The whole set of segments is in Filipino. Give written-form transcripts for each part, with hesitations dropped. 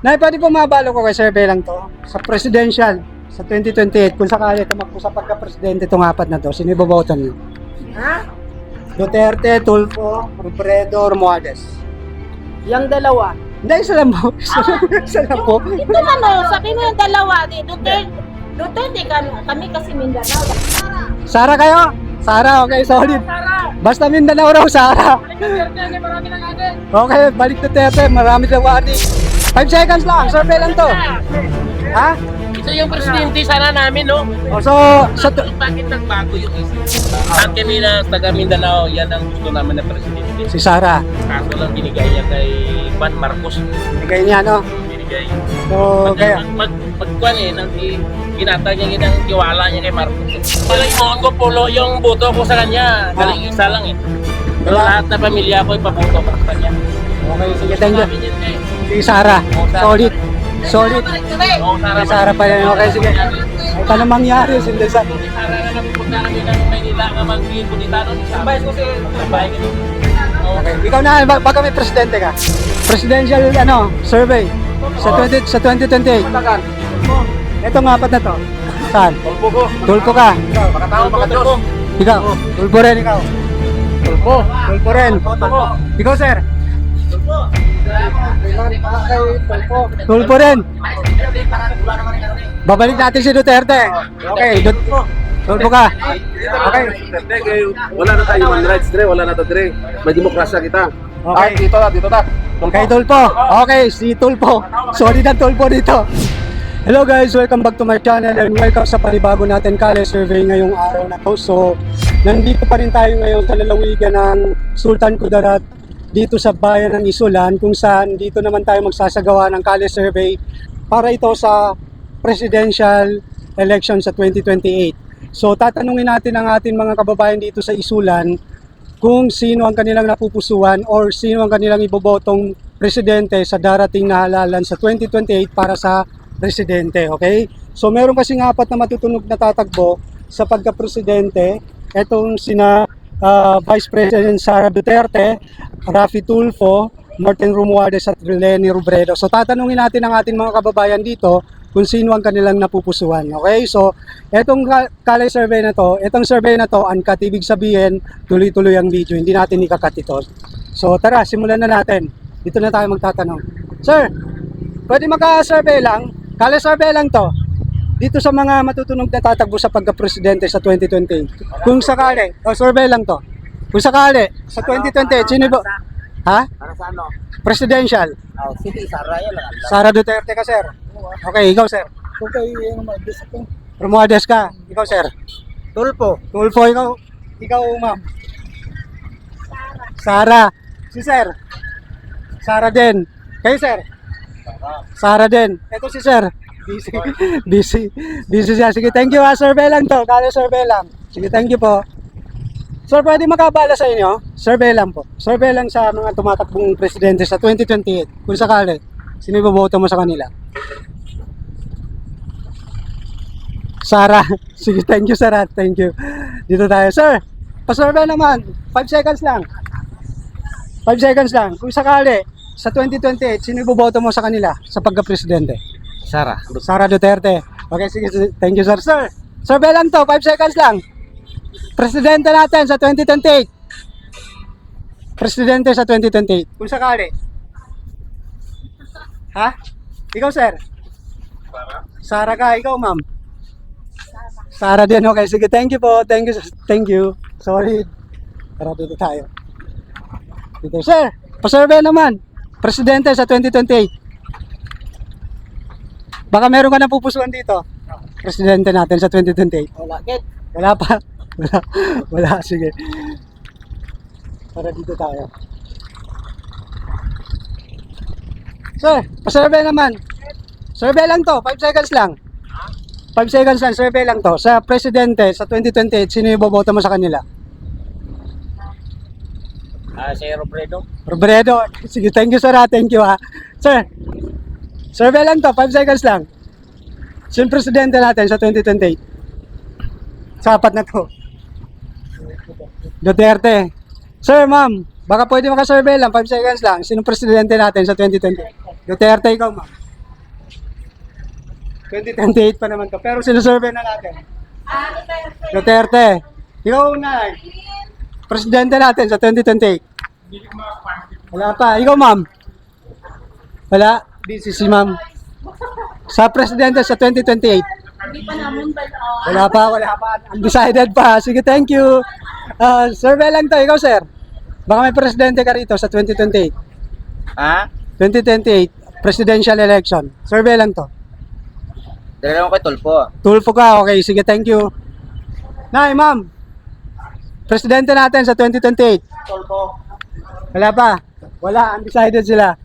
Nay, pwede po mabalo ko kay survey lang to. Sa presidential, sa 2028, kung sakali tumakbo sa pagka-presidente itong apat na to, sino iboboto niyo? Ha? Duterte, Tulfo, Robredo, Romualdez. Yung dalawa. Hindi, isa lang po. Isa lang po. Ito ano, sabi mo yung dalawa, di Duterte kami kasi Mindanao. Sara kayo? Sara, okay, solid. Basta Mindanao raw, Sara. Okay, balik Duterte, marami daw warning. 5 seconds lang, survey lang to. Ha? Ito yung presidente sana namin, no? O, so, Bakit nagbago yung isip? At kami na taga Mindanao, yan ang gusto namin na presidente. si Sara, Kaso lang binigay niya kay Juan Marcos. bigay niya, no? Binigay. So, kaya, Magkuhan eh, ginatag niya ginang tiwala niya kay Marcos. Wala yung ko pulo yung boto ko sa kanya. Galing isa lang eh. Pero lahat na pamilya ko ipaboto ko sa kanya. okay, sige, thank you. Sabi niya eh. Si Sara, solid. Solid. Oo, Si Sara pa yan, okay, sige. Ay, paano mangyari, hindi sa... Si Sara na napupunta kami ng Maynila nga mag-Punitano. Sabay ko si Sabay ko. Okay, ikaw na, baka may presidente ka. Presidential, survey. Sa 2028. Itong apat na to. Saan? Tulpo ko. Tulpo ka. Makatao, makatao. Ikaw. Tulpo rin, ikaw. Tulpo. Tulpo rin. Ikaw, sir. Tulpo rin. Babalik natin si Duterte. Okay, Tulpo ka. Okay. Wala na tayo human rights, Dre. Wala na to, Dre. May demokrasya kita. Okay. Dito ta. Okay, Tulpo. Okay, si Tulpo. Sorry na Tulpo dito. Hello guys, welcome back to my channel and welcome sa panibago natin Kale Survey ngayong araw na to. So, nandito pa rin tayo ngayon sa lalawigan ng Sultan Kudarat dito sa bayan ng Isulan kung saan dito naman tayo magsasagawa ng Kale Survey para ito sa presidential election sa 2028. So, tatanungin natin ang ating mga kababayan dito sa Isulan kung sino ang kanilang napupusuan or sino ang kanilang ibobotong presidente sa darating na halalan sa 2028 para sa presidente, okay? So meron kasing apat na matutunog na tatakbo sa pagka-presidente. Etong sina Vice President Sara Duterte, Raffy Tulfo, Martin Romualdez at Leni Robredo. So tatanungin natin ang ating mga kababayan dito kung sino ang kanilang napupusuan, okay? So etong Kale survey na to, etong survey na to, uncut, ibig sabihin tuloy-tuloy ang video, hindi natin ikakat ito. So tara, simulan na natin. Dito na tayo magtatanong. Sir, pwede maka-survey lang? Kale survey lang to. Dito sa mga matutunog na tatakbo sa pagka-presidente sa 2020. Kung sakali, survey lang to. Kung sakali, sa 2028, sino ba? Ha? Para sa ano? Presidential. Oh, sige, Sara yan lang. Sara Duterte ka, sir. Okay, ikaw, sir. Okay, yung mag-disapin. Romualdez ka. Ikaw, sir. Tulpo. Tulfo, ikaw. Ikaw, ma'am. Sara. Si sir. Sara din. Kayo, sir. Sara din. Ito si sir. Busy siya. Sige, thank you ha. Survey lang to. Kale survey lang. Sige, thank you po. Sir, pwede makabala sa inyo? Survey lang po. Survey lang sa mga tumatakbong presidente sa 2028. Kung sakali, sino iboboto mo sa kanila? Sara. Sige, thank you, Sara. Thank you. Dito tayo. Sir, pa-survey naman. 5 seconds lang. 5 seconds lang. Kung sakali, sa 2028, sino iboboto mo sa kanila sa pagka-presidente? Sara. Sara Duterte. Okay, sige. Thank you, sir. Sir, survey lang to. 5 seconds lang. Presidente natin sa 2028. Presidente sa 2028. Kung sakali. Ha? Ikaw, sir? Sara ka. Ikaw, ma'am? Sara din. Okay, sige. Thank you po. Thank you. Thank you. Sorry. Tara, dito tayo. Dito, sir. Pa-survey naman. Presidente sa 2028. Baka meron ka na pupusuan dito. Presidente natin sa 2028. Wala, get. Wala pa. Wala. Sige. Para dito tayo. Sir, pa-survey naman. Survey lang to. 5 seconds lang. 5 seconds lang. Survey lang to. Sa presidente sa 2028, sino yung boboto mo sa kanila? Si Robredo. Robredo. Sige, thank you, sir. Thank you, ha. Sir, survey lang to. 5 seconds lang. Sino presidente natin sa 2028? Sa apat na to. Duterte. Sir, ma'am, baka pwede maka-survey lang. 5 seconds lang. Sino presidente natin sa 2028? Duterte, ikaw, ma'am. 2028 pa naman to. Pero sinusurvey na natin. Duterte. Ikaw na. Presidente natin sa 2028. Wala pa. Ikaw, ma'am. Wala. Busy si ma'am. Sa presidente sa 2028. Hindi pa namin ba? Wala pa. Undecided pa. Sige, thank you. Survey lang to. Ikaw, sir. Baka may presidente ka rito sa 2028. Ha? 2028. Presidential election. Survey lang to. Dalawa ko tulpo. Tulfo ka. Okay, sige, thank you. Nay, ma'am. Presidente natin sa 2028. Tulpo. Wala pa. Wala. Undecided sila.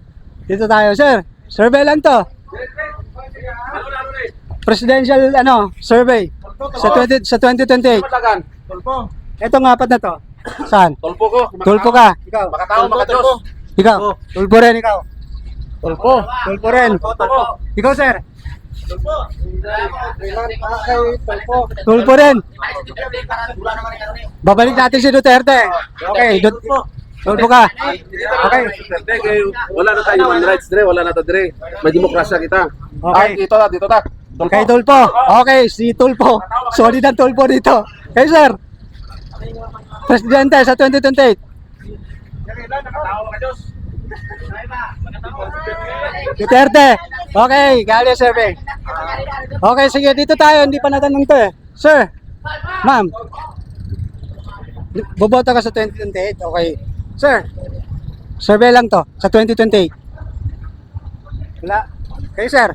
Dito tayo, sir. Survey lang to. Presidential, survey. Sa 2028. Matagan. Tulpo. Itong apat na to. Saan? Tulpo ko. Tulfo ka. Ikaw. Makatao, makadiyos. Ikaw. Tulfo rin, ikaw. Tulpo. Tulfo rin. Ikaw, sir. Tulfo rin. Babalik natin si Duterte. Okay, Tulfo ka. Okay. Wala na tayo human rights, Dre. Wala na to, Dre. May demokrasya kita. Okay. Dito ta. Tulpo. Okay, Tulfo. Okay, si Tulfo. Solid ang Tulfo dito. Okay, sir. Presidente sa 2028. Duterte. Okay, gali survey. Okay, sige, dito tayo. Hindi pa natanong to eh. Sir, ma'am. Boboto ka sa 2028. Okay. Sir, survey lang to sa 2028. Wala. Okay, sir.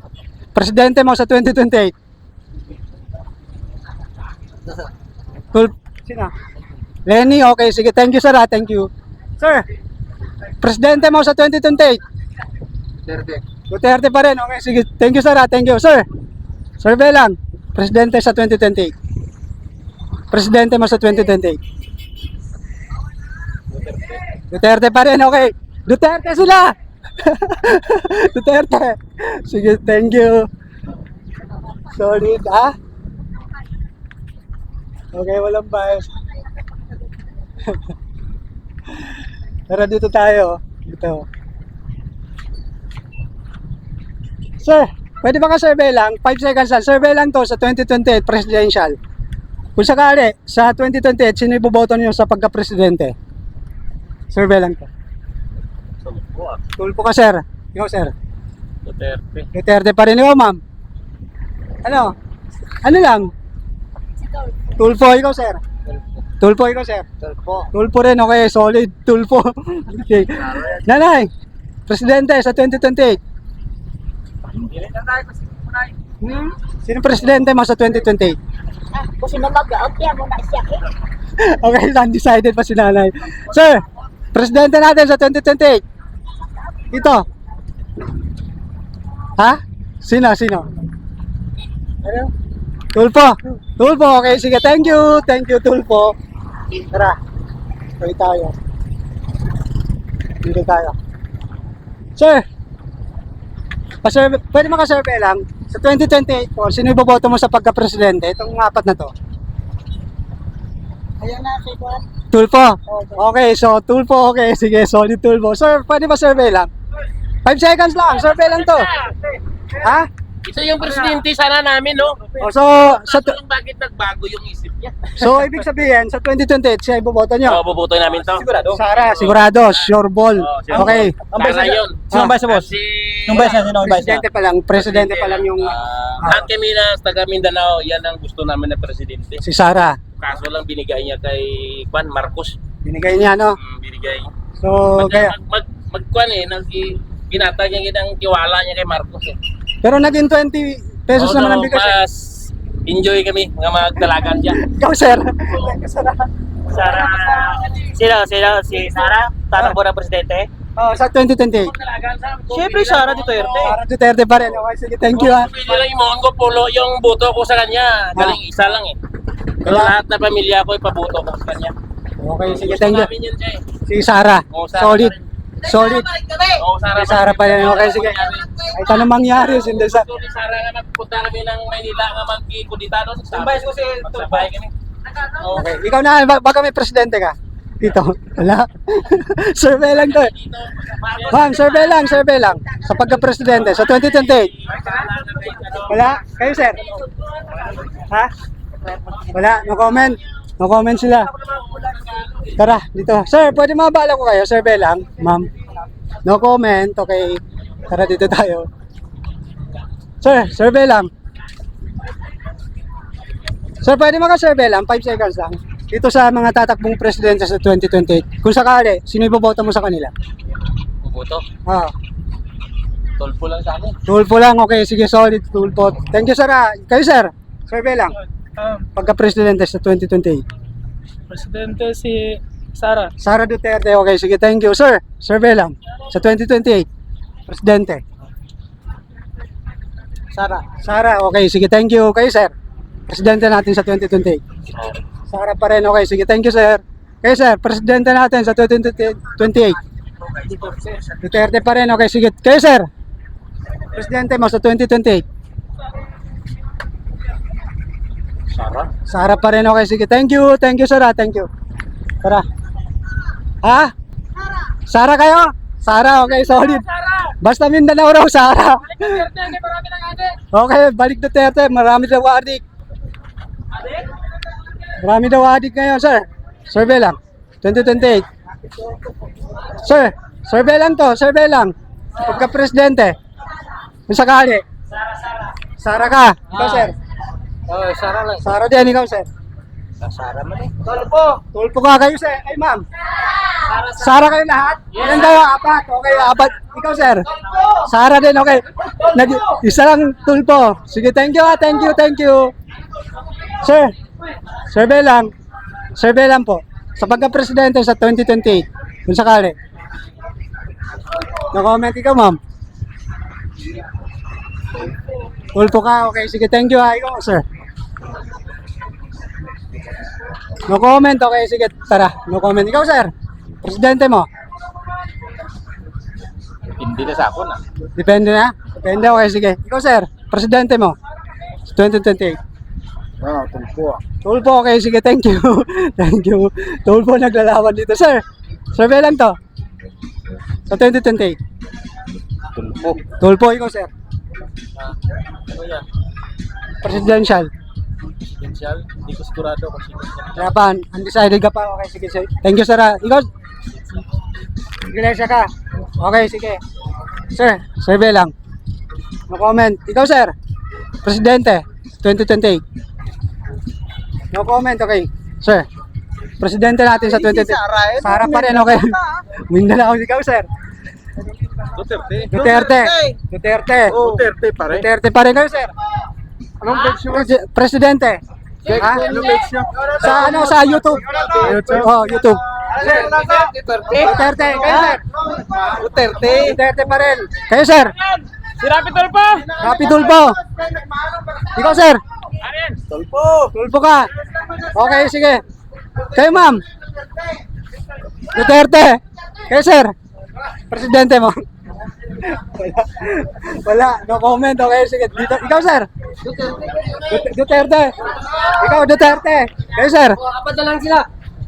Presidente mo sa 2028. Sino? Lenny, okay. Sige, thank you, sir. Thank you. Sir, presidente mo sa 2028. Duterte pa rin. Okay, sige. Thank you, sir. Thank you, sir. Survey lang. Presidente sa 2028. Presidente mo sa 2028. Duterte pa rin. Okay. Duterte sila. Duterte. Sige, thank you. Solid, ha? Okay, walang bias. Pero dito tayo. Dito. Sir, pwede ba ka survey lang? 5 seconds lang. Survey lang to sa 2028 presidential. Kung sakali, sa 2028, sino iboboto niyo sa pagka-presidente? Survey lang to. Tulpo ka, sir. Ikaw, sir. Duterte. Duterte pa rin. Ikaw, ma'am. Ano lang? Tulpo, ikaw, sir. Tulpo, ikaw, sir. Tulpo. Tulpo rin, okay. Solid. Tulpo. Okay. Nanay, presidente sa 2028. Sino presidente mo sa 2028? Kung sino mag-out, yan mo na siya. Okay, undecided pa si nanay. Sir, presidente natin sa 2028. Ito. Ha? Sino? Tulpo. Tulpo, okay. Sige, thank you. Thank you, Tulpo. Tara. Tuloy tayo. Dito tayo. Sir, pwede makasurvey lang. Sa 2028 po, sino iboboto mo sa pagka-presidente? Itong apat na to. Ayun na, si Juan. Tulpo. Okay, so Tulpo, okay. Sige, solid Tulpo. Sir, pwede ba survey lang? 5 seconds lang, survey lang to. Ha? Ito yung presidente sana namin, no? O, so, Lang bakit nagbago yung isip niya? so, ibig sabihin, sa 2028, siya iboboto Oo, nyo? bubutoy namin to. Sigurado. Sara, sigurado, sure ball. Oh, Okay. Sana yun. Sino ang vice boss? Si... Presidente pa lang, presidente pa lang yung Lahat kami na taga Mindanao, yan ang gusto namin na presidente. si Sara. Kaso lang binigay niya kay Juan Marcos. Binigay niya, no? Binigay. So, kaya, Magkuan eh, ginatag niya ang tiwala niya kay Marcos eh. pero naging 20 pesos Oo, naman ang bigas. mas enjoy kami, mga magdalagan dyan. Ikaw, sir. Sara, si Sara, tatakbo ng presidente. Oh, sa 2028. Siyempre, Sara Duterte. Sara Duterte pa rin. Okay, sige, thank you, ha. Pwede lang imuhan ko polo yung boto ko sa kanya. Galing isa lang eh. Pero lahat na pamilya ko ipaboto ko sa kanya. Okay, sige, Gusto thank you. namin yun siya eh. Si Sara. Oo, Sara Solid. pa rin. Solid. Oo, Sara Si Sara pa rin. Okay, sige. Kahit anong mangyari, hindi sa... Gusto ni Sara nga magpunta kami ng Maynila nga mag-ikudita doon. Sabay ko si Magsabay kami. Oo. Okay, ikaw na, baka may presidente ka. Dito, wala. Survey lang to eh. Ma'am, survey lang. Sa pagka-presidente, sa 2028. Wala? Kayo, sir? Ha? Wala? No comment? No comment sila. Tara, dito. Sir, pwede mabala ko kayo? Survey lang, ma'am. No comment, okay. Tara, dito tayo. Sir, survey lang. Sir, pwede maka-survey lang? 5 seconds lang. Dito sa mga tatakbong presidente sa 2028. Kung sakali, sino iboboto mo sa kanila? Buto. Ah, Tulpo lang sa akin. Tulpo lang, okay. Sige, solid, tulpo. Thank you, sir. Kayo, sir. Survey lang. Pagka-presidente sa 2028. Presidente si Sara. Sara Duterte, okay. Sige, thank you, sir. Survey lang. Sa 2028. Presidente. Sara, okay. Sige, thank you. Kayo, sir. Presidente natin sa 2028. Sara pa rin, okay. Sige, thank you, sir. Kayo, sir. Presidente natin sa 2028. Duterte pa rin, okay. Sige, kayo, sir. Presidente mo sa 2028. Sara pa rin, okay. Sige, thank you. Thank you, sir. Thank you. Tara. Ha? Sara kayo? Sara, okay. Solid. Basta Mindanao raw, Sara. Okay, balik Duterte. Marami daw adik. Marami daw adik ngayon, sir. Survey lang. 2028. Sir, survey lang to. Survey lang. Pagka-presidente. Kung sakali. Sara ka. Ikaw, sir. Oh, Sara lang. Sara din, ikaw, sir. Sara mo eh. Tulpo ka kayo, sir. Ay, ma'am. Sara kayo lahat? Ilan kayo? Apat. Okay, apat. Ikaw, sir. Sara din, okay. Isa lang tulpo. Sige, thank you, thank you, thank you. Sir, survey lang. Survey lang po. Sa pagka-presidente sa 2028, kung sakali. No-comment ikaw, ma'am. Tulpo ka, okay. Sige, thank you, ikaw, sir. No comment, okay. Sige, tara. No comment. Ikaw, sir. Presidente mo. Hindi na sa ako na. Depende na? Depende, okay. Sige. Ikaw, sir. Presidente mo. 2028. Oh, tulpo. Tulpo, okay. Sige, thank you. Thank you. Tulpo naglalaban dito, sir. Survey lang to. Sa 2028. Tulpo. Tulpo, ikaw, sir. Presidential. Presidential, hindi ko sigurado kung sino. Kaya pa, undecided ka pa. Okay, sige, sir. Thank you, sir. Ikaw, Iglesia ka. Okay, sige. Sir, survey lang. No comment. Ikaw, sir. Presidente, 2028. No comment, okay. Sir, presidente natin sa 2028. Sara pa rin, okay. Mindanao, ikaw, sir. Duterte. Duterte pa rin. Duterte pa rin kayo, sir. Anong page nyo? Presidente. Ha? Anong page nyo? Sa ano, sa YouTube. Oh, YouTube. Duterte, kayo, sir. Duterte pa rin. Kayo, sir. Si Rapi Tulpo! Rapi Tulpo. Ikaw, sir. Tulpo ka. Okay, sige. Kayo, ma'am. Duterte. Kayo, sir. Presidente mo. Wala. No comment. Okay, sige. Dito. Ikaw, sir. Duterte. Ikaw, Duterte. Kayo, sir. Apat na lang sila.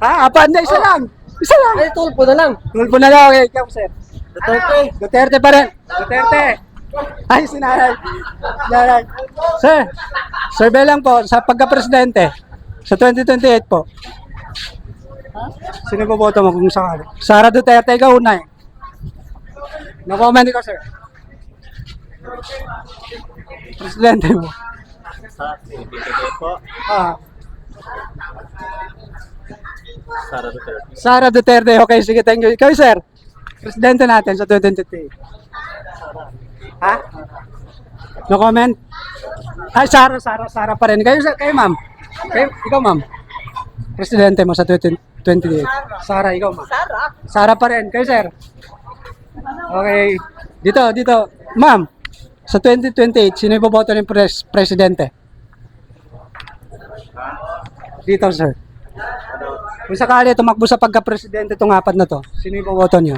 Ha? Apat na. Isa lang. Isa lang. Ay, Tulpo na lang. Tulpo na lang. Okay, ikaw, sir. Duterte. Duterte pa rin. Duterte. Ay, sinanay. Sinanay. Sir, survey lang po sa pagka-presidente sa 2028 po. Sino boboto mo kung sakali? Sara Duterte, ikaw una eh. No comment ikaw, sir. Presidente mo. Ah. Sara Duterte. Okay, sige, thank you. Ikaw, sir. Presidente natin sa 2028. Ha? No comment? Ay, Sara pa rin. Kayo, kayo, ma'am. Kayo, ikaw, ma'am. Presidente mo sa 2028. Sara, ikaw, ma'am. Sara pa rin. Kayo, sir. Okay. Dito. Ma'am, sa 2028, sino iboboto ng presidente? Dito, sir. Kung sakali tumakbo sa pagka-presidente itong apat na to, sino iboboto niyo?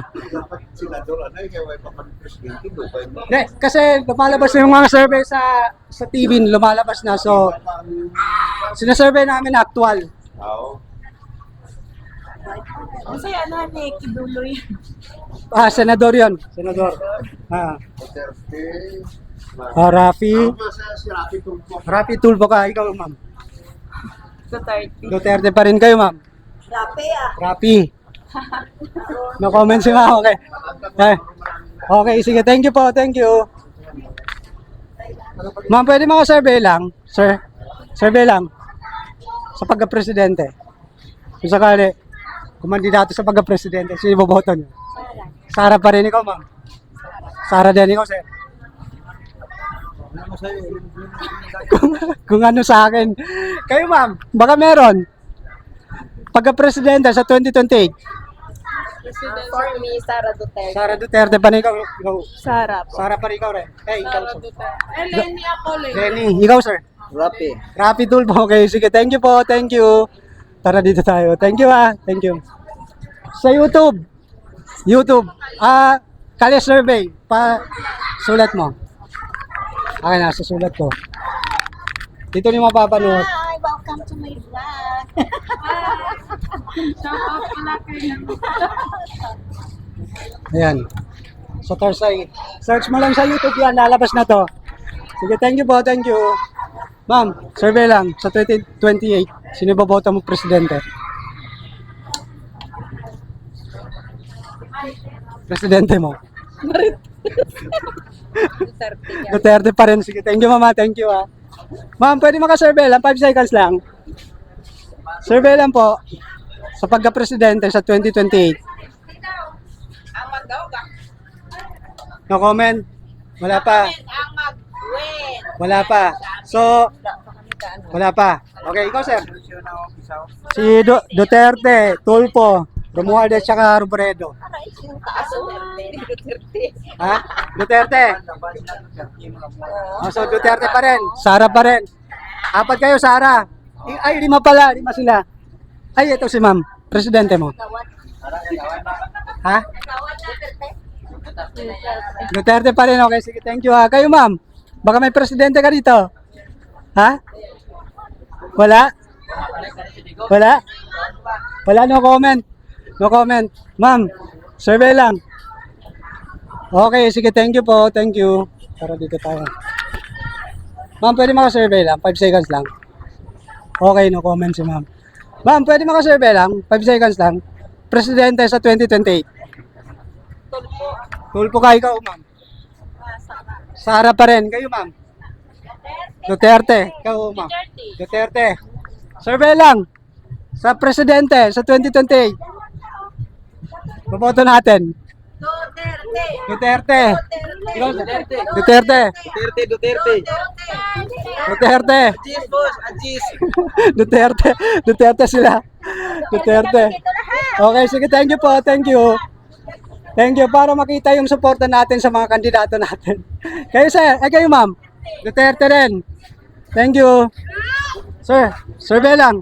Hindi, kasi lumalabas na yung mga survey sa TV, lumalabas na. So, sinasurvey namin actual. Kasi ano ni Kibuloy. Senador yun. Senador. Rafi. Rafi Tulfo ka. Ikaw, ma'am. Duterte pa rin kayo, ma'am. Rapi ah. Rafi. No comment si ma'am. Okay. Okay, sige. Thank you po. Thank you. Ma'am, pwede maka-survey lang? Sir? Survey lang. Sa pagka-presidente. Kung sakali, kumandidato sa pagka-presidente, sino iboboto niyo? Sara pa rin ikaw, ma'am. Sara din ikaw, sir. kung ano sa akin. Kayo, ma'am, baka meron. Pagka-presidente sa 2028. For me, Sara Duterte. Sara Duterte pa rin ikaw. Sara po. Sara pa rin ikaw rin. Ikaw, sir. Lenny ako, Lenny, ikaw, sir. Rapi. Rapi Tulfo. Okay, sige. Thank you po. Thank you. Tara dito tayo. Thank you, Thank you. Sa YouTube. Kali survey. Sulat mo. Okay na, susulat ko. Dito niyo mapapanood. Hi, welcome to my vlog. Ayan. Sa Tarsay. Search mo lang sa YouTube yan. Lalabas na to. Sige, thank you po. Thank you. Ma'am, survey lang. Sa 2028, sino boboto mo presidente? Presidente mo. Duterte pa rin. Sige, thank you, mama. Thank you, Ma'am, pwede maka-survey lang. 5 seconds lang. Survey lang po. Sa pagka-presidente sa 2028. No comment? Wala pa. Ang mag-win. Wala pa. So, wala pa. Okay, ikaw, sir. Si Duterte, Tulfo, Romualdez, tsaka Robredo. Yung kaso, Duterte. Ha? Duterte. So, Duterte pa rin. Sara pa rin. Apat kayo, Sara. Ay, 5 pala. 5 sila. Ay, ito si ma'am. Presidente mo. Ha? Duterte pa rin. Okay, sige. Thank you, Kayo, ma'am. Baka may presidente ka dito. Ha? Wala? Wala? Wala, no comment. No comment. Ma'am, survey lang. Okay, sige, thank you po. Thank you. Tara dito tayo. Ma'am, pwede maka-survey lang. 5 seconds lang. Okay, no comment si ma'am. Ma'am, pwede maka-survey lang. 5 seconds lang. Presidente sa 2028. Tulpo ka, ikaw, ma'am. Sara pa rin. Kayo, ma'am. Duterte. Ikaw, ma'am. Duterte. Survey lang. Sa presidente sa 2028. Boboto natin. Duterte. Ikaw, Duterte. Duterte. Duterte. Ajis, boss. Ajis. Duterte. Duterte sila. Duterte. Okay, sige. Thank you po. Thank you. Thank you. Para makita yung suporta natin sa mga kandidato natin. Kayo, sir. Kayo, ma'am. Duterte rin. Thank you. Sir, survey lang.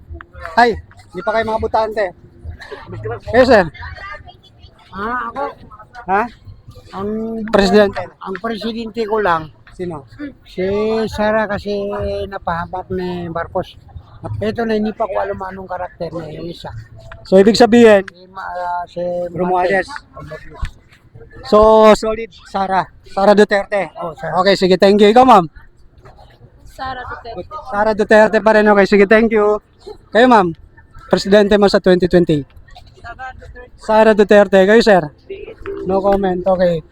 Ay, hindi pa kayo mga butante. Kayo, sir. Ako, Ha? ang Presidente. presidente ko lang, Sino? si Sara kasi napahabak ni Marcos. Ito na hindi pa ko alam anong karakter niya, yung isa. So, ibig sabihin, Si Romualdez. So, solid, Sara. Sara Duterte. Oh, Sara. Okay, sige, thank you. Ikaw, ma'am. Sara Duterte. Sara Duterte pa rin. Okay, sige, thank you. Kayo, ma'am. Presidente mo sa 2020. Sara Duterte. Kayo, sir. No comment. Okay.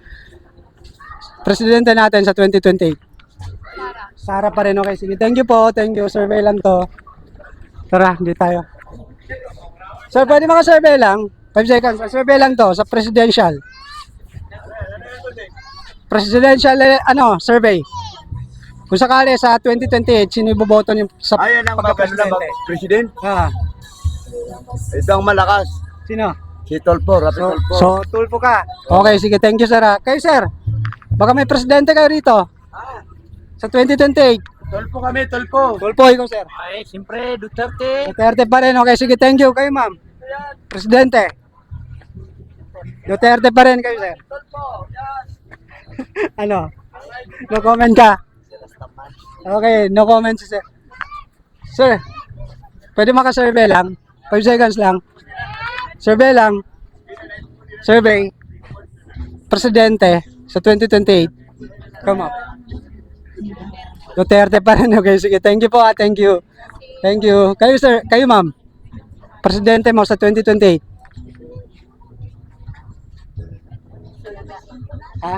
Presidente natin sa 2028. Sara pa rin. Okay, sige. Thank you po. Thank you. Survey lang to. Tara, hindi tayo. Sir, pwede maka-survey lang. 5 seconds. Survey lang to sa presidential. Presidential, survey. Kung sakali sa 2028, sino iboboto niyo sa Ayan ang maganda mag-president. Ah, Ito ang malakas. sino? Si Tulfo, Rapi So, Tulfo. so tulpo ka. Okay, sige, thank you, sir. Kayo, sir. Baka may presidente kayo rito. Sa 2028. Tulfo kami, Tulfo. Tulpo, ikaw, sir. Ay, siyempre, Duterte. Duterte pa rin. Okay, sige, thank you. Kayo, ma'am. Presidente. Duterte pa rin kayo, sir. Ano? No comment ka? Okay, no comment si sir. Sir, pwede maka-survey lang? 5 seconds lang. Survey lang. Survey. Presidente sa 2028. Come up. Duterte pa rin. Okay, sige. Thank you po. Thank you. Thank you. Kayo, sir. Kayo, ma'am. Presidente mo sa 2028. Ha?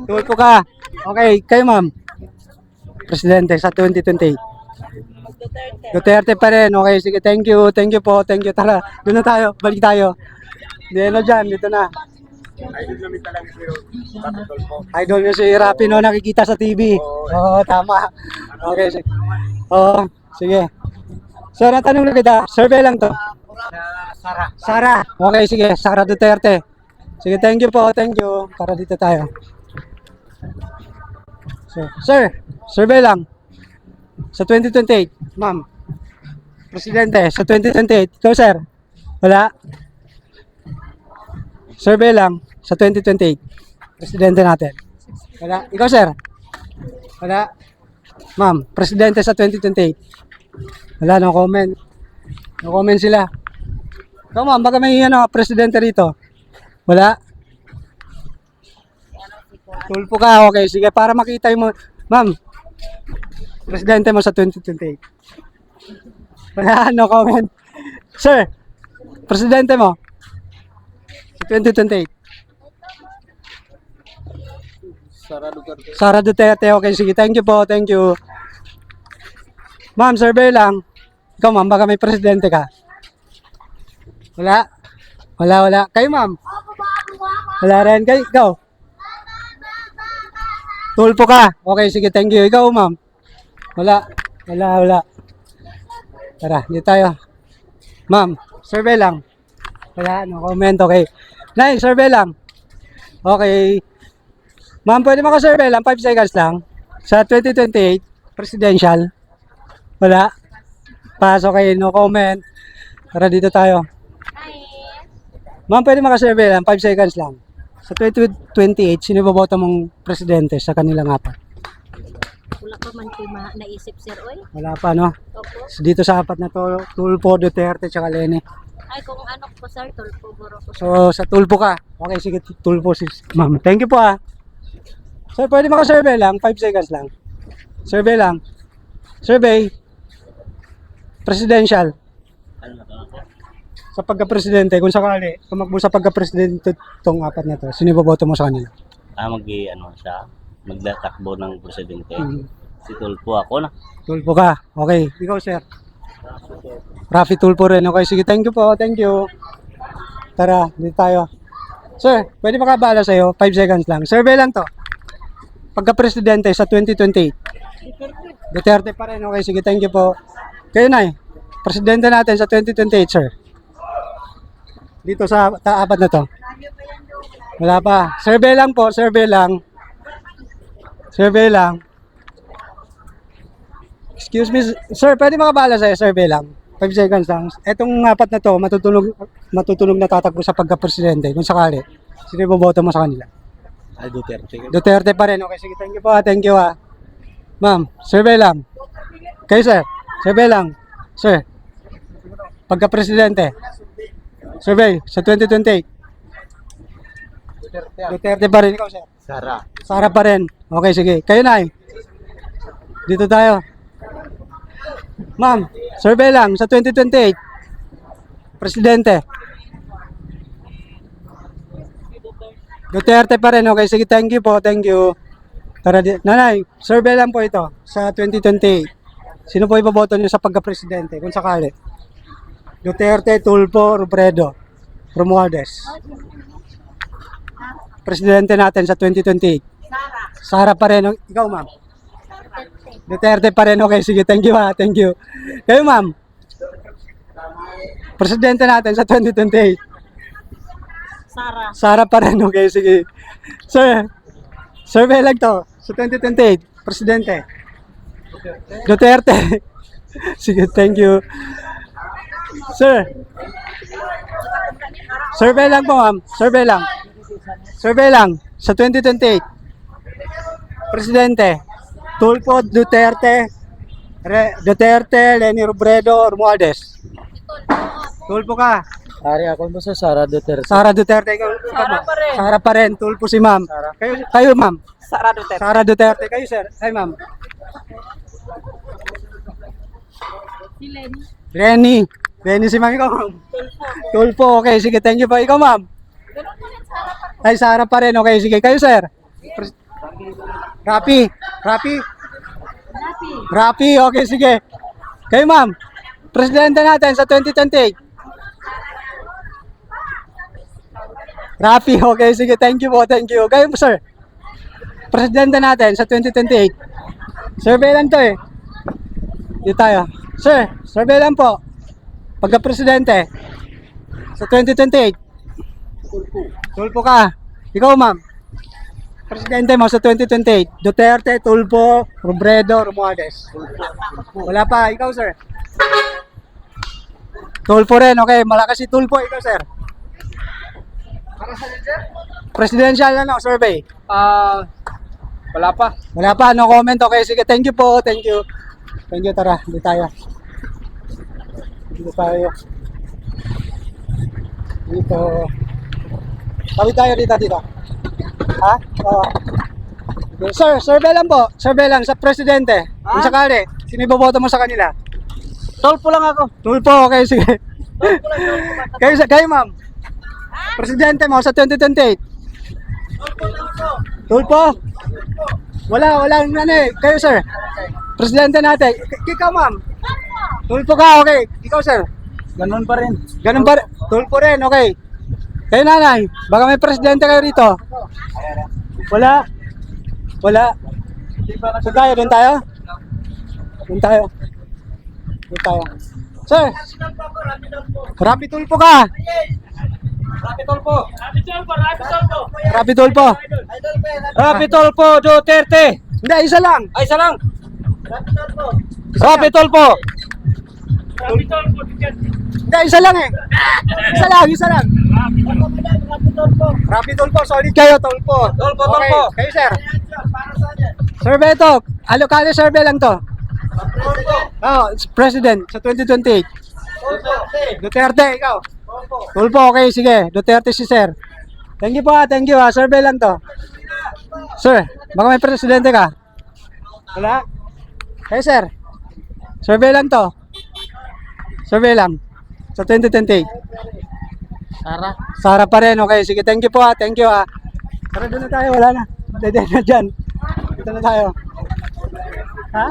Tulpo ka. Okay. Kayo, ma'am. Presidente sa 2028. Duterte pa rin. Okay, sige. Thank you. Thank you po. Thank you. Tara. Doon na tayo. Balik tayo. Hindi na dyan. Dito na. Idol nyo si Rapi, no? Nakikita sa TV. Oo, tama. Okay, sige. Oo, sige. So, natanong na kita. Survey lang to. Sara. Okay, sige. Sara Duterte. Sige, thank you po. Thank you. Para dito tayo. So, sir, survey lang. Sa 2028, ma'am. Presidente, sa 2028. Ikaw, sir. Wala. Survey lang sa 2028. Presidente natin. Wala. Ikaw, sir. Wala. Ma'am, presidente sa 2028. Wala, no comment. No comment sila. Ikaw, ma'am, baka may presidente rito. Wala. Tulpo ka. Okay, sige. Para makita yung ma'am, presidente mo sa 2028. Wala, no comment. Sir, presidente mo 2028. Sara Duterte. Okay, sige. Thank you po. Thank you. Ma'am, survey lang. Ikaw, ma'am, baka may presidente ka. Wala. Wala. Kayo, ma'am. Wala rin. Kayo, ikaw. Tulpo ka. Okay, sige. Thank you. Ikaw, ma'am. Wala. Tara, dito tayo. Ma'am, survey lang. Wala, no comment. Okay. Nay, survey lang. Okay. Ma'am, pwede maka-survey lang. 5 seconds lang. Sa 2028, presidential. Wala. Pass, okay. No comment. Tara, dito tayo. Ma'am, pwede maka-survey lang. 5 seconds lang. Sa 2028, sino boboto mong presidente sa kanilang apat? Wala pa man ko naisip, sir, oy. Wala pa, no? Opo. So, dito sa apat na to, Tulfo, Duterte, tsaka Leni. Ay, kung ano po, sir, tulpo, buro ko. So, sa Tulfo ka. Okay, sige, Tulfo si ma'am. Thank you po, ah. Sir, pwede maka-survey lang. 5 seconds lang. Survey lang. Survey. Presidential. Sa pagka-presidente, kung sakali, tumakbo sa pagka-presidente itong apat na to, sino boboto mo sa kanila? Magtatakbo ng presidente. Hmm. Si Tulfo ako na. Tulfo ka. Okay. Ikaw, sir. Rafi Tulfo rin. Okay, sige. Thank you po. Thank you. Tara, dito tayo. Sir, pwede makabala sa'yo? 5 seconds lang. Survey lang to. Pagka-presidente sa 2028. Duterte pa rin. Okay, sige. Thank you po. Kayo na presidente natin sa 2028, sir. Dito sa apat na to. Wala pa. Survey lang po. Survey lang. Survey lang. Excuse me, sir, pwede makabala sa'yo, survey lang. 5 seconds lang. Etong apat na to, matutunog na tatakbo sa pagka-presidente. Kung sakali, sino boboto mo sa kanila? Ay, Duterte. Duterte pa rin. Okay, sige, thank you po. Thank you, ah. Ma'am, survey lang. Kayo, sir, survey lang. Sir, pagka-presidente. Survey, sa 2028. Duterte pa rin. Ikaw, sir. Sara pa rin. Okay, sige. Kayo na Dito tayo. Ma'am, survey lang sa 2028. Presidente. Duterte pa rin. Okay, sige. Thank you po. Thank you. Tara, nanay, survey lang po ito sa 2028. Sino po iboboto niyo sa pagka-presidente kung sakali? Duterte, Tulfo, Robredo, Romualdez. Presidente natin sa 2028. Sara pa rin. Ikaw, ma'am. Duterte pa rin. Okay, sige. Thank you, ha. Thank you. Kayo, ma'am. Presidente natin sa 2028. Sara pa rin. Okay, sige. Sir, survey lang to. Sa 2028. Presidente. Duterte. Sige, thank you. Sir. Survey lang po, ma'am. Survey lang. Survey lang. Sa 2028. Presidente. Tulfo, Duterte, Duterte, Leni Robredo, Romualdez. Tulfo ka. Ari ako mo sa Sara Duterte. Sara Duterte, ikaw. Sara pa rin. Sara pa rin, tulpo si ma'am. Kayo ma'am. Sara Duterte. Sara Duterte, kayo sir. Ay ma'am. Si Lenny. Renny. Renny si ma'am, ikaw ma'am. Tulpo, okay, sige, thank you po. Ikaw ma'am. Ganun pa rin, Sara pa rin. Ay, Sara pa rin, okay, sige. Kayo sir. Rapi. Rapi. Happy. Rapi, okay, sige. Kayo ma'am. Presidente natin sa 2028. Rapi, okay, sige, thank you po, thank you. Kayo po sir. Presidente natin sa 2028. Survey lang to eh. Dito tayo. Sir, survey lang po. Pagka-presidente sa 2028. Tulpo ka. Ikaw ma'am. Presidente mo sa 2028. Duterte, Tulpo, Robredo, Romualdez. Wala pa. Ikaw sir. Tulpo rin. Okay. Malakas si Tulpo. Ikaw sir. Presidential ano, survey. Wala pa. Wala pa. No comment. Okay. Sige. Thank you po. Thank you. Thank you. Tara. Dito tayo. Dito tayo. Dito. Tawid tayo dito. Ha? Oo. Sir, survey lang po. Survey lang sa presidente. Kung sakali, sino iboboto mo sa kanila? Tulpo lang ako. Tulpo, okay, sige. Kayo ma'am. Presidente mo sa 2028. Tulpo? Wala ano eh. Kayo sir. Presidente natin. Ikaw ma'am. Tulpo ka, okay. Ikaw sir. Ganun pa rin. Ganun ba? Tulpo rin, okay. Kayo nanay, baka may presidente kayo rito. Wala. Wala. Doon tayo, doon tayo. Doon tayo. Doon tayo. Sir, Rapi Tulpo ka. Rapi Tulpo. Rapi Tulpo. Rapi Tulpo Duterte. Hindi, isa lang. Ay, isa lang. Rapi Tulpo. Hindi, isa lang eh. Isa lang. Rapi Tulpo, solid kayo, Tulpo. Tulpo, Okay, Tulpo. kayo sir. Survey to. Alokali survey lang to. Oh, president sa 2028. Duterte, ikaw. Tulpo, okay, sige. Duterte si sir. Thank you po, thank you. Survey lang to. Sir, baka may presidente ka? Wala? Kayo sir. Survey lang to. Survey lang. Sa 2028. Sara pa rin, okay. Sige, thank you po thank you Tara, doon na tayo, wala na. Dede na dyan. Dito na tayo. Ha?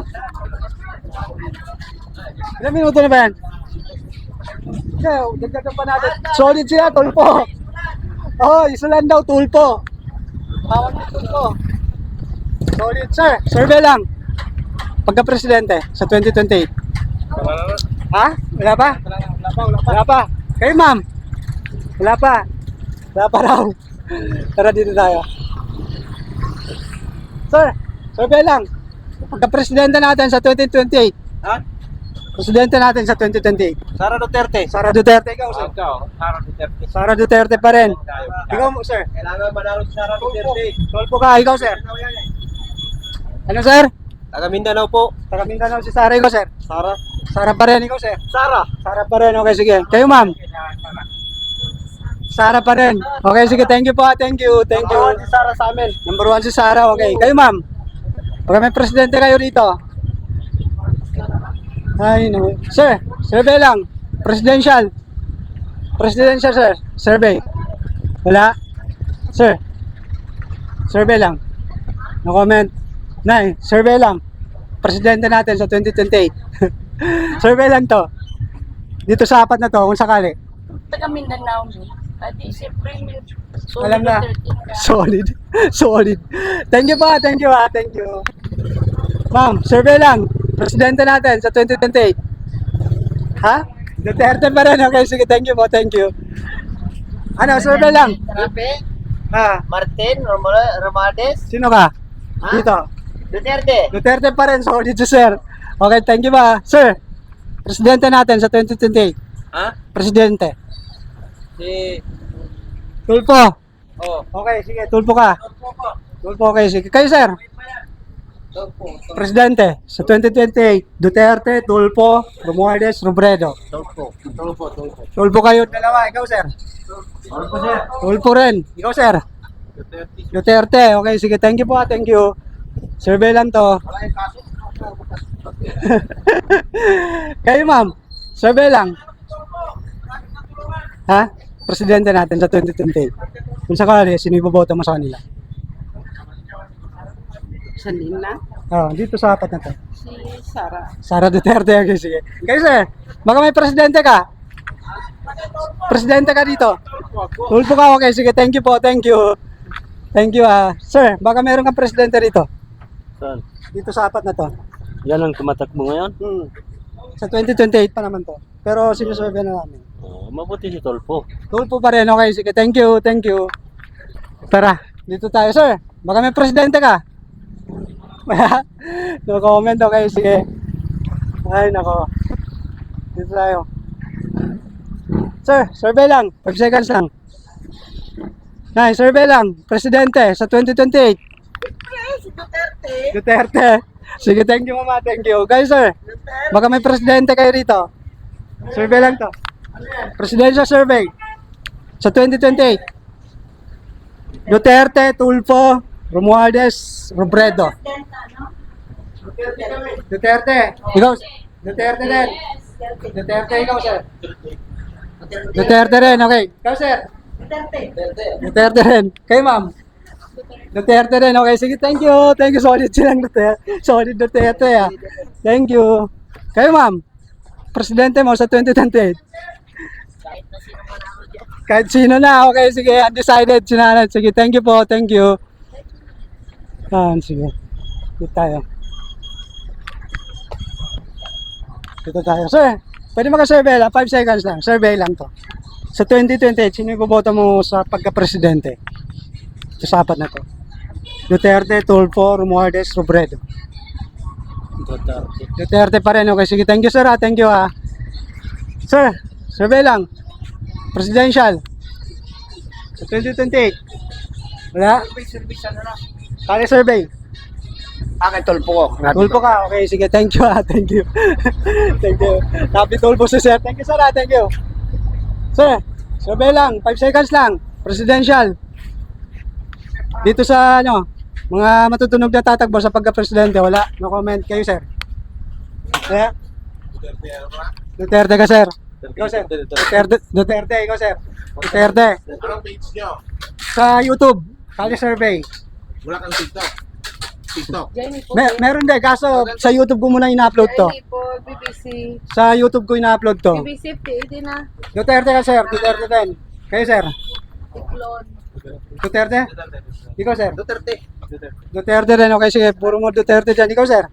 Ilang minuto na ba yan? Hindi, dagdagan pa natin. Solid sila, Tulpo. Oh, isa lang daw, Tulpo. Tawag ni Tulpo. Solid, sir. Survey lang. Pagka-presidente sa 2028. Ha? Wala pa? Wala pa. Kayo, ma'am. Wala pa. Wala pa raw. Tara, dito tayo. Sir, survey lang. Pagka-presidente natin sa 2028. Ha? Presidente natin sa 2028. Sara Duterte. Sara Duterte, ikaw, sir. Ikaw, Sara Duterte. Sara Duterte pa rin. Ikaw, sir. Kailangan manalo si Sara Duterte. Tulpo ka, ikaw, sir. Ano, sir? Taga Mindanao po. Taga Mindanao si Sara, ikaw, sir. Sara. Sara pa rin, ikaw, sir. Sara. Sara pa rin, okay, sige. Kayo, ma'am. Sara pa rin. Okay, sige, thank you po, thank you. Si Sara sa amin. Number 1 si Sara, okay. Kayo, ma'am. Okay, may presidente kayo rito. Ay, no. Sir, survey lang. Presidential. Presidential, sir. Survey. Wala. Sir. Survey lang. No comment. Nay, survey lang. Presidente natin sa 2028. Survey lang to. Dito sa apat na to, kung sakali. Taga Mindanao mo. Adi, siyempre, Alam na. Solid. Solid. Thank you pa. Thank you Thank you. Ma'am, survey lang. Presidente natin sa 2028. Ha? Duterte pa rin. Okay, sige. Thank you po. Thank you. Ano, survey lang. Rapi. Ha? Martin Romualdez. Sino ka? Dito. Duterte. Duterte pa rin. Solid si sir. Okay, thank you ba? Sir, presidente natin sa 2028. Ha? Presidente. Si... Tulpo. Oh. Okay, sige. Tulpo ka. Tulpo, okay. Sige. Kayo, sir. Presidente, sa 2028, Duterte, Tulfo, Romualdez, Robredo. Tulfo kayo dalawa. Ikaw, sir? Tulfo rin. Ikaw, sir? Duterte. Okay, sige. Thank you po. Thank you. Survey lang to. Kayo, ma'am. Survey lang. Ha? Presidente natin sa 2028. Kung sakali, sino iboboto mo sa kanila? Sanina? Dito sa apat na to. Si Sara. Sara Duterte. Okay, sige. Kayo, sir, baka may presidente ka. Presidente ka dito. Tulfo ka. Okay, sige. Thank you po. Thank you. Thank you, Sir, baka meron kang presidente rito. Saan? Dito sa apat na to. Yan ang tumatakbo ngayon? Sa 2028 pa naman to. Pero sinusurvey na namin. Mabuti si Tulfo. Tulfo pa rin. Okay, sige. Thank you. Thank you. Tara, dito tayo, sir. Baka may presidente ka. No comment. Okay, sige. Ay, nako. Dito tayo. Sir, survey lang. 5 seconds lang. Survey lang. Presidente sa 2028. Si Duterte. Duterte. Sige, thank you, mama. Thank you. Guys, sir, baka may presidente kayo rito. Survey lang to. Presidential survey sa 2028. Duterte, Tulfo, Romualdez, Robredo. Duterte. Ikaw, Duterte din. Duterte, ikaw, sir. Duterte rin, okay. Ikaw, sir. Duterte rin. Kayo, ma'am. Duterte rin. Okay, sige, thank you. Thank you, solid silang Duterte. Solid Duterte, Thank you. Kayo, ma'am. Presidente mo sa 2028. Kahit sino na. Okay, sige. Undecided. Sinanan. Sige, thank you po. Thank you. Sige. Dito tayo. Dito tayo. Sir, pwede maka-survey lang. 5 seconds lang. Survey lang to. Sa 2028, sino iboboto mo sa pagka-presidente? Sa apat na to. Duterte, Tulfo, Romualdez, Robredo. Duterte pa rin. Okay, sige. Thank you, sir. Thank you, Sir, survey lang. Presidential. Sa 2028. Wala? Kali survey. Akin Tulfo ko. Tulfo ka. Okay, sige. Thank you, Thank you. Thank you. Happy Tulfo si sir. Thank you, sir. Thank you. Sir, survey lang. 5 seconds lang. Presidential. Dito sa, mga matutunog na tatakbo sa pagka-presidente, wala. No comment. Kayo, sir. Kaya? Duterte ka, sir. Ikaw, sir. Duterte, ikaw, sir. Duterte. Anong page nyo? Sa YouTube, Kali survey. Wala kang TikTok. TikTok. Meron din, kaso sa YouTube ko muna ina-upload to. po, BBC. Sa YouTube ko ina-upload to. BBC, PAD na. Duterte ka, sir. Duterte din. Kayo, sir. Tiklon. Duterte? Ikaw, sir. Duterte. Duterte rin. Okay, sige. Puro mo Duterte dyan. Ikaw, sir.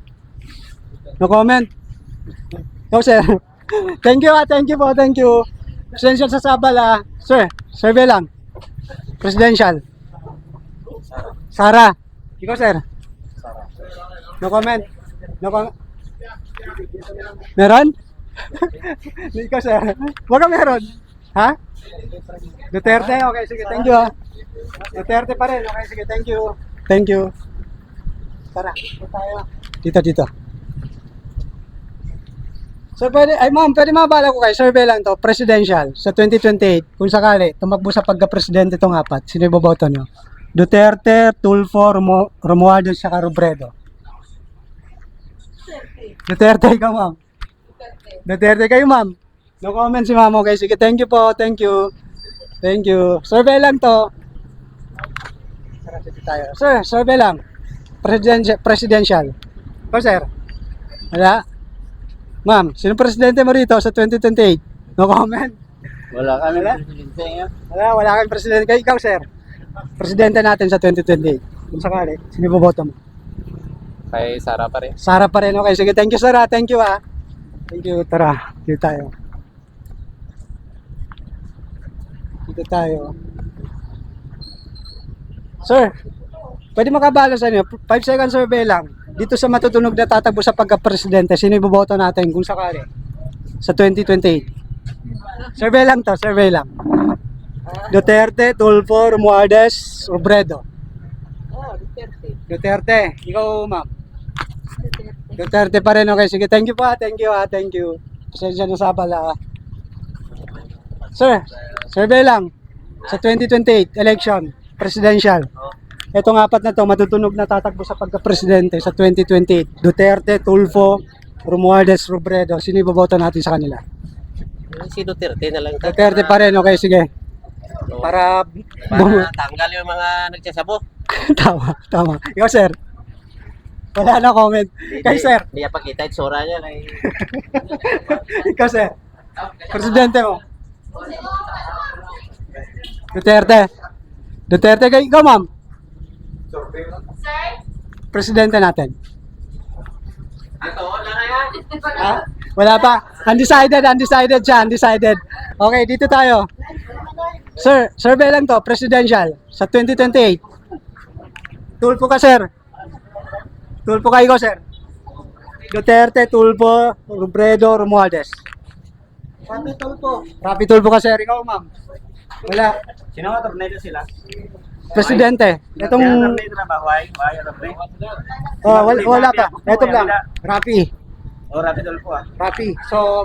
No comment. Ikaw, sir. Thank you, Thank you po. Thank you. Presidential sa Sabal, Sir, survey lang. Presidential. Sara. Ikaw, sir. No comment. No comment. Meron? Ikaw, sir. Baka meron. Ha? Duterte. Okay, sige. Thank you, Duterte pa rin. Okay, sige. Thank you. Thank you. Tara, dito tayo. Dito. So, ma'am, pwede mabala ko kayo. Survey lang to, presidential, sa 2028. Kung sakali, tumakbo sa pagka-presidente itong apat, sino iboboto nyo? Duterte, Tulfo, Romualdez, saka Robredo. Duterte, ikaw, ma'am. Duterte kayo, ma'am. No comment si ma'am. Okay, sige. Thank you po. Thank you. Thank you. Survey lang to. Tara, dito tayo. Sir, survey lang. Presidential. O, sir? Wala? Ma'am, sino presidente mo rito sa 2028? No comment? Wala kami. Wala kang presidente. Ikaw, sir. Presidente natin sa 2028. Kung sakali, sino boboto mo? Kay Sara pa rin. Sara pa rin. Okay, sige. Thank you, sir. Thank you, Thank you. Tara, dito tayo. Dito tayo. Sir, pwede makabalo sa inyo. 5 second survey lang. Dito sa matutunog na tatakbo sa pagka-presidente, sino iboboto natin kung sakali? Sa 2028. Survey lang to, survey lang. Duterte, Tulfo, Romualdez, Robredo. Oh, Duterte. Duterte. Ikaw, ma'am. Duterte pa rin. Okay, sige. Thank you po. Thank you. Thank you. Pasensya na sa abala. Sir, survey lang. Sa 2028 election, presidential. Itong apat na to, matutunog na tatakbo sa pagka-presidente sa 2028. Duterte, Tulfo, Romualdez, Robredo. Sino iboboto natin sa kanila? Si Duterte na lang. Duterte pa rin. Okay, sige. Para tanggal yung mga nagsasabo. tama. Ikaw, sir. Wala na comment. Kay sir. Hindi niya pakita yung sura niya. Ikaw, sir. Presidente mo. Duterte. Duterte kayo. Ikaw, ma'am. Presidente natin. Ha? Wala pa. Undecided siya. Undecided. Okay, dito tayo. Sir, survey lang to. Presidential. Sa 2028. Tulpo ka, sir. Tulpo kayo, sir. Duterte, Tulfo, Robredo, Romualdez. Rapi Tulfo ka, sir. Ikaw, ma'am. Wala. Sino nga tornado sila? Presidente. Itong... na ba? Why? Oh, wala pa. Ito lang. Rapi. O, Rapi Tulfo ah. Rapi. So,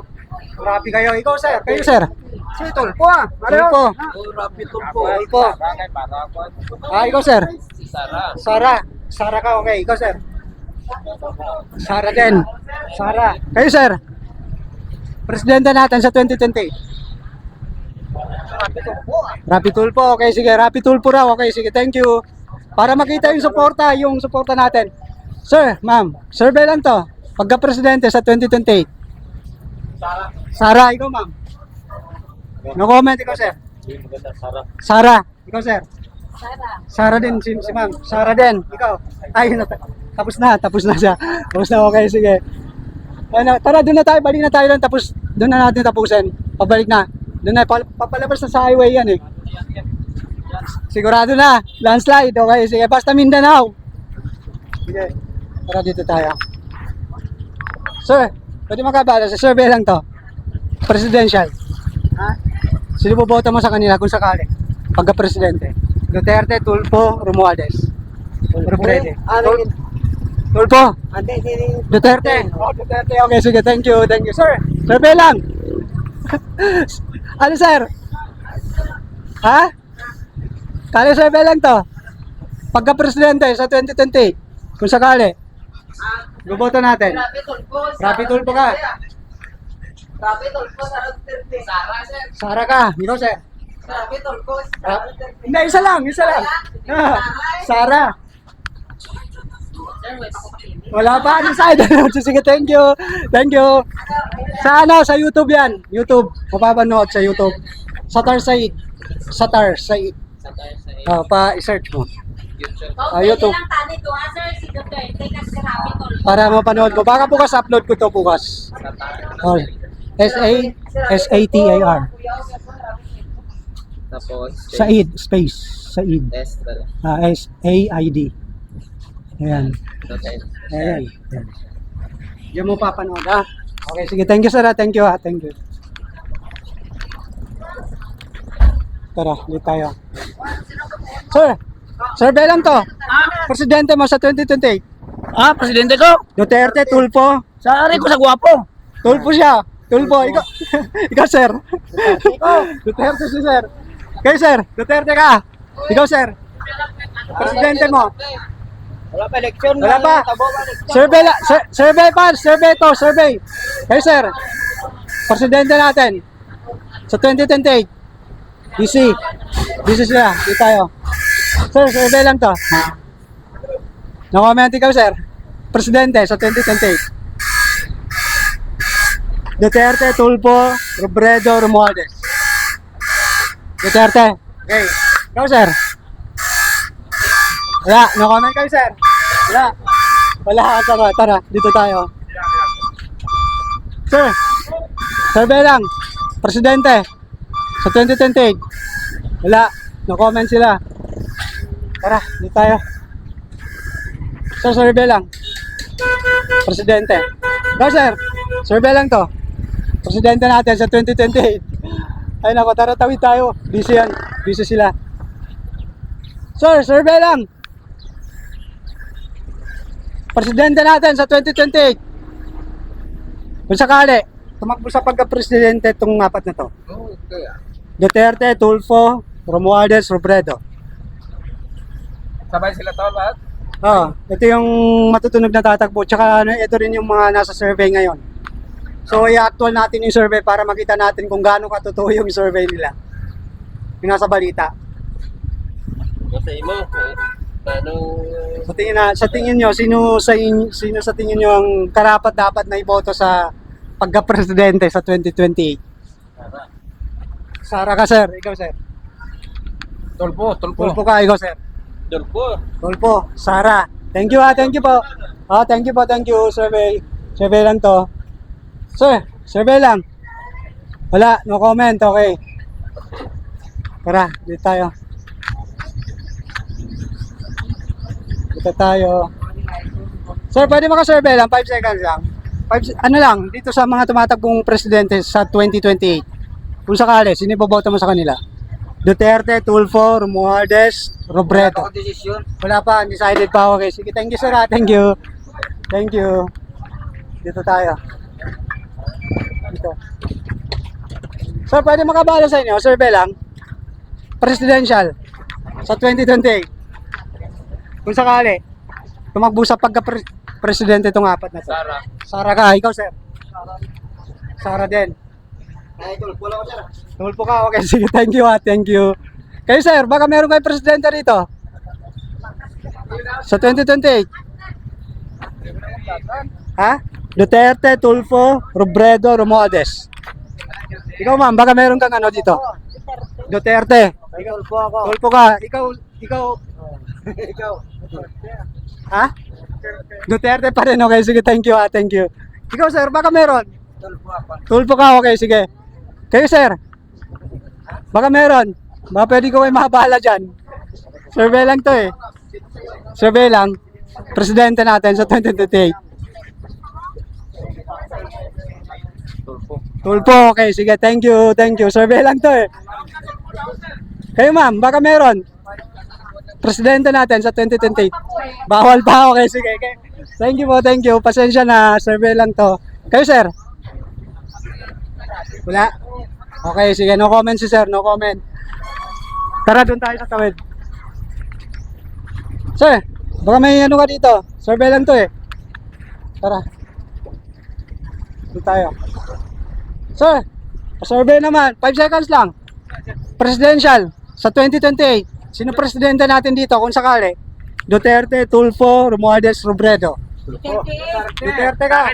Rapi kayo. Ikaw, sir. Kayo, sir. Si Tulfo ah. Tulfo. Rapi Tulfo. Tulfo. Ikaw, sir. Si Sara. Sara. Sara ka. Okay. Ikaw, sir. Sara din. Sara. Kayo, sir. Presidente natin sa 2028. Rapi Tulfo. Okay, sige. Rapi Tulfo raw. Okay, sige. Thank you. Para makita yung suporta natin. Sir, ma'am. Survey lang to. Pagka-presidente sa 2028. Sara, ikaw, ma'am. No comment, ikaw, sir. Sara, ikaw, sir. Sara din, si ma'am. Sara din, ikaw. Ay, tapos na siya. Tapos na, okay, sige. Ano, tara, doon na tayo, balik na tayo lang, tapos doon na natin tapusin. Pabalik na. Doon na, papalabas na sa highway yan eh. Sigurado na, landslide, okay, sige, basta Mindanao. Sige, tara dito tayo. Sir, pwede makabala, sa survey lang to. Presidential. Ha? Sino boboto mo sa kanila kung sakali? Pagka-presidente. Duterte, Tulfo, Romualdez. Robredo. Tulfo. Duterte. Oh, Duterte. Okay, sige. Thank you. Thank you, sir. Survey lang. Ano, sir? Ha? Kali survey lang to. Pagka-presidente sa 2028. Kung sakali. Boboto natin. Rapi Tulfo ka. Sara ka. Ikaw, sir. Hindi, isa lang. Sara. Wala pa. Undecided. Sige, thank you. Sa ano? Sa YouTube yan. YouTube. Mapapanood sa YouTube. Satar Said. Pa-search mo. YouTube. Para mapanood mo. Baka bukas upload ko to bukas. Oh. SATAR. Tapos, Said. Space. Said. SAID. Ayan. Ayan. Diyan mo papanood, ha? Okay, sige. Thank you, sir. Thank you, ha? Thank you. Tara, dito tayo. Sir, survey lang to. Presidente mo sa 2028. Presidente ko? Duterte, Tulfo. Sari ko sa gwapo. Tulfo siya. Tulfo, ikaw. Ikaw, sir. Duterte si sir. Kayo, sir. Duterte ka. Ikaw, sir. Presidente mo. Wala pa eleksyon. Wala pa. Survey survey. Kayo, sir. Presidente natin. Sa 2028. Busy siya. Dito tayo. Sir, survey lang to. No-comment ikaw, sir. Presidente sa 2028. Duterte, Tulfo, Robredo, Romualdez. Duterte. Okay. Ikaw, sir. Wala. No-comment kayo, sir. Wala. Tara, dito tayo. Sir, survey lang. Presidente sa 2028. Wala. No-comment sila. Tara, dito tayo. So, survey lang. Presidente. Ikaw, sir. Survey lang to. Presidente natin sa 2028. Ay, nako, tara, tawid tayo. Busy yan. Busy sila. Sir, survey lang. presidente natin sa 2028. Kung sakali, tumakbo sa pagka-presidente itong apat na to. Duterte, Tulfo, Romualdez, Robredo. Sabay sila to, lahat? Ito yung matutunog na tatakbo. Tsaka ito rin yung mga nasa survey ngayon. So, i-actual natin yung survey para makita natin kung gaano katotoo yung survey nila. Yung nasa balita. Kasi mo, ano, Sa tingin nyo, sino sa tingin nyo ang karapat dapat na iboto sa pagka-presidente sa 2028? Sara ka, sir. Ikaw, sir. Tulpo. Tulpo ka, ikaw, sir. Tulpo. Tulpo, Sara. Thank you thank you po. Thank you. Survey lang to. Sir, survey lang. Wala, no comment, okay. Tara, dito tayo. Sir, pwede maka-survey lang, 5 seconds lang. Ano lang, dito sa mga tumatakbong presidente sa 2028. Kung sakali, sino iboboto mo sa kanila? Duterte, Tulfo, Romualdez, Robredo. Wala pa, undecided pa. Okay, sige, thank you sir. Thank you. Dito tayo. Dito. Sir, pwede makabalo sa inyo, survey lang. Presidential sa 2028. Kung sakali, tumakbo sa pagka-presidente itong apat na to. Sara ka, ikaw sir. Sara din. Tulpo ka, okay, sige, thank you. Kayo sir, baka meron kayo presidente rito? Sa 2028? Ha? Duterte, Tulfo, Robredo, Romualdez. Ikaw ma'am, baka meron kang ano dito? Duterte. Tulfo ka, ikaw. Ha? Duterte pa rin, okay, sige, thank you. Ikaw sir, baka meron? Tulfo ka, okay, sige. Kayo sir, baka meron. Baka pwede ko kayo mahabala dyan. Survey lang to eh. Survey lang. Presidente natin sa 2028. Tulfo, okay, sige, thank you. Survey lang to eh. Kayo ma'am, baka meron. Presidente natin sa 2028. Bawal pa, okay, sige. Thank you. Pasensya na, survey lang to. Kayo sir? Wala? Okay, sige, no comment si sir, no comment. Tara, doon tayo sa tawid. Sir, baka may ano ka dito. Survey lang to eh. Tara. Doon tayo. Sir, survey naman. 5 seconds lang. Presidential sa 2028. Sino presidente natin dito kung sakali? Duterte, Tulfo, Romualdez, Robredo. Duterte ka.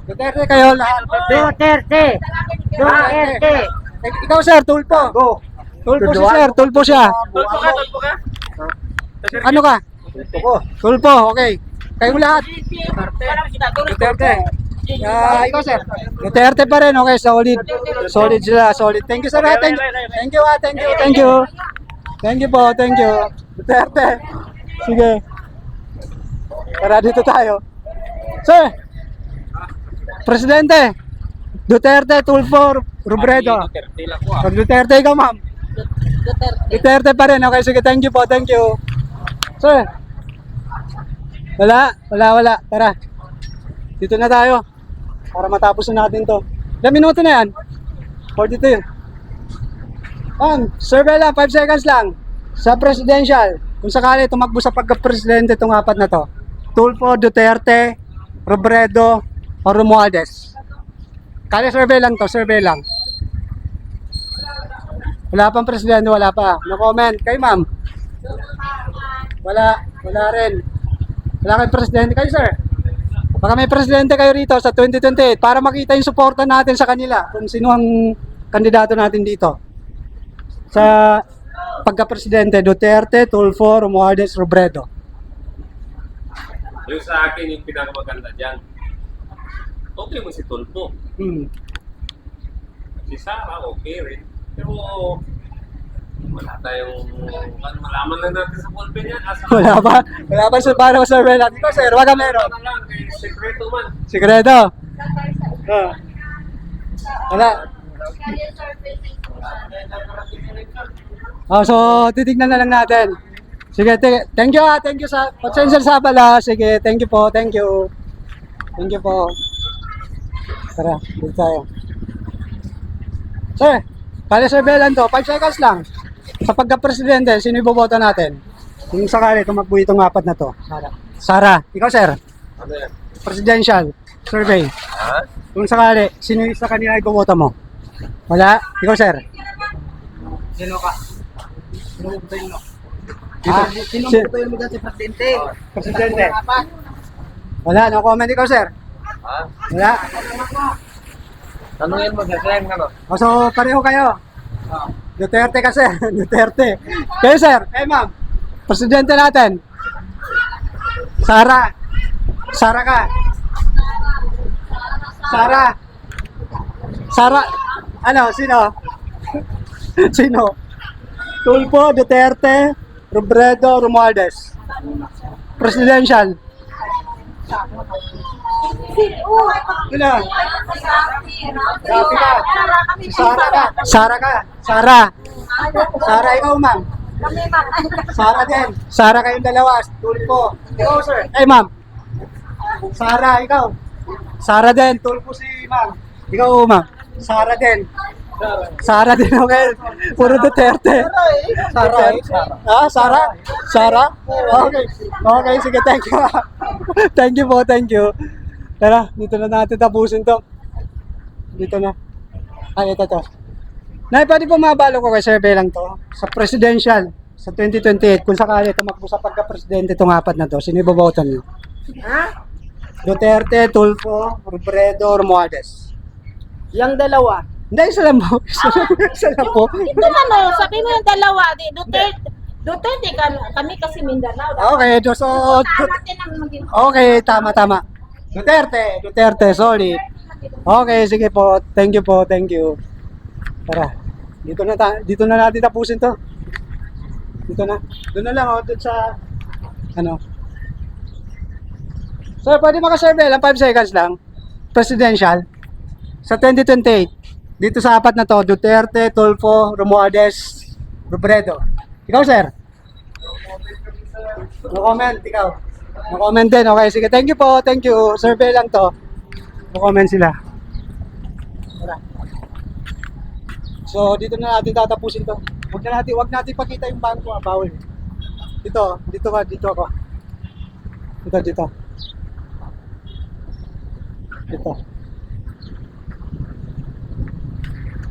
Duterte kayo lahat. Duterte. Ikaw sir, Tulfo. Tulfo si sir, Tulfo siya. Tulpo ka? Ano ka? Tulfo, okay. Kayong lahat. Duterte. Ikaw sir. Duterte pa rin, okay, solid sila, solid. Thank you sir, thank you. Thank you. Duterte. Sige. Tara, dito tayo. Sir, Presidente, Duterte, Tulfo, Robredo. Pag Duterte ikaw ma'am. Duterte pa rin, okay, sige, thank you. Sir, wala. Tara, dito na tayo. Para matapos na natin to. Ilang minuto na yan? 42. Survey lang, 5 seconds lang. Sa presidential, kung sakali tumakbo sa pagka-presidente itong apat na to. Tulfo, Duterte, Robredo, o Romualdez. Kaya survey lang to, Wala pang presidente, wala pa. No comment. Kayo ma'am? Wala rin. Wala kayong presidente. Kayo sir? Baka may presidente kayo rito sa 2028 para makita yung suporta natin sa kanila kung sino ang kandidato natin dito. Sa pagka-presidente, Duterte, Tulfo, Romualdez, Robredo. Yung sa akin, yung pinakamaganda dyan, okay mo si Tulfo. Si Sara, okay rin. Pero, wala tayong, malaman lang natin sa ballpen yan. Wala pa sa para sa survey natin. Ikaw sir, wag ka meron. Sekreto man. Sikreto. Wala. So titignan na lang natin. Sige, thank you thank you sa pasensya sa abala. Sige, thank you po, thank you. Thank you po. Tara, dito tayo. Sir, kaya surveillance to, 5 seconds lang. Sa pagka-presidente, sino iboboto natin? Kung sakali, tumakbo itong apat na to. Sara, ikaw sir, Ano yan? presidential survey. Ha? Kung sakali, sino sa kanila iboboto mo? Wala? Ikaw sir? Sino ka? Sino mo ba yun? Sino Si- mo ba yun dati presidente? Presidente. Wala, no comment ikaw sir? Ha? Wala. Tanungin mo, sasayang ka no? O, so, pareho kayo. Duterte kasi, Duterte. Kayo sir, ma'am, presidente natin. Sara. Sara ka. Sara. Sara. Ano, sino? Sino? Tulfo, Duterte, Robredo, Romualdez. Presidential. Sino? Grabe ka. Sara ka. Sara ka. Sara. Sara, ikaw ma'am. Sara din. Sara kayong dalawa. Tulfo. Ikaw sir. Ma'am. Sara, ikaw. Sara din. Tulfo si ma'am. Ikaw ma'am. Sara din. Sara din, okay. Puro Duterte. Sara. Ah, Sara? Sara? Okay. Okay, sige, thank you. Thank you po, thank you. Tara, dito na natin tapusin to. Dito na. Ay, ito to. Nay, pwede po mabalo ko kay survey lang to. Sa presidential, sa 2028, kung sakali tumakbo sa pagka-presidente itong apat na to, sino iboboto niyo? Duterte, Tulfo, Robredo, Romualdez. Yung dalawa. Hindi, isa lang po. Isa lang po. Ito ano, sabi mo yung dalawa, di Duterte kami kasi Mindanao. Okay, so, Natin ang maging okay, tama. Duterte, sorry. Okay, sige po. Thank you po, thank you. Tara, dito na natin tapusin to. Dito na. Doon na lang, doon sa, ano. Sir, pwede makasurvey lang, 5 seconds lang. Presidential. Sa 2028. Dito sa apat na to, Duterte, Tulfo, Romualdez, Robredo. Ikaw, sir? No comment, ikaw. No comment din, okay. Sige, thank you po, thank you. Survey lang to. No comment sila. Tara. So, dito na natin tatapusin to. Wag natin pakita yung bangko, bawal. Dito ako. Dito.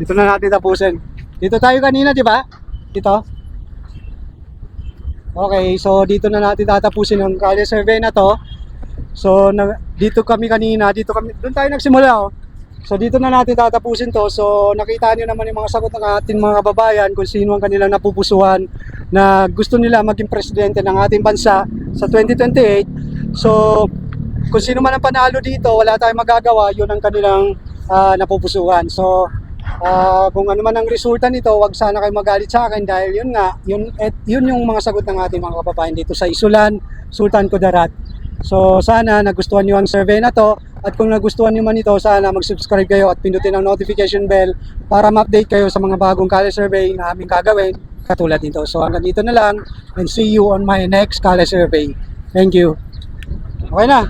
Dito na natin tapusin. Dito tayo kanina, di ba? Dito. Okay, so dito na natin tatapusin ang Kalye survey na to. So, dito kami kanina, doon tayo nagsimula, oh. So, dito na natin tatapusin to. So, nakita niyo naman yung mga sagot ng ating mga kababayan kung sino ang kanilang napupusuhan na gusto nila maging presidente ng ating bansa sa 2028. So, kung sino man ang panalo dito, wala tayong magagawa, yun ang kanilang napupusuhan. So, kung ano man ang resulta nito, wag sana kayo magalit sa akin dahil yun yung mga sagot ng ating mga kababayan dito sa Isulan, Sultan Kudarat. So sana nagustuhan niyo ang survey na to, at kung nagustuhan niyo man ito, sana mag-subscribe kayo at pindutin ang notification bell para ma-update kayo sa mga bagong Kalye survey na aming gagawin katulad nito. So hanggang dito na lang, and see you on my next Kalye survey. Thank you. Okay na.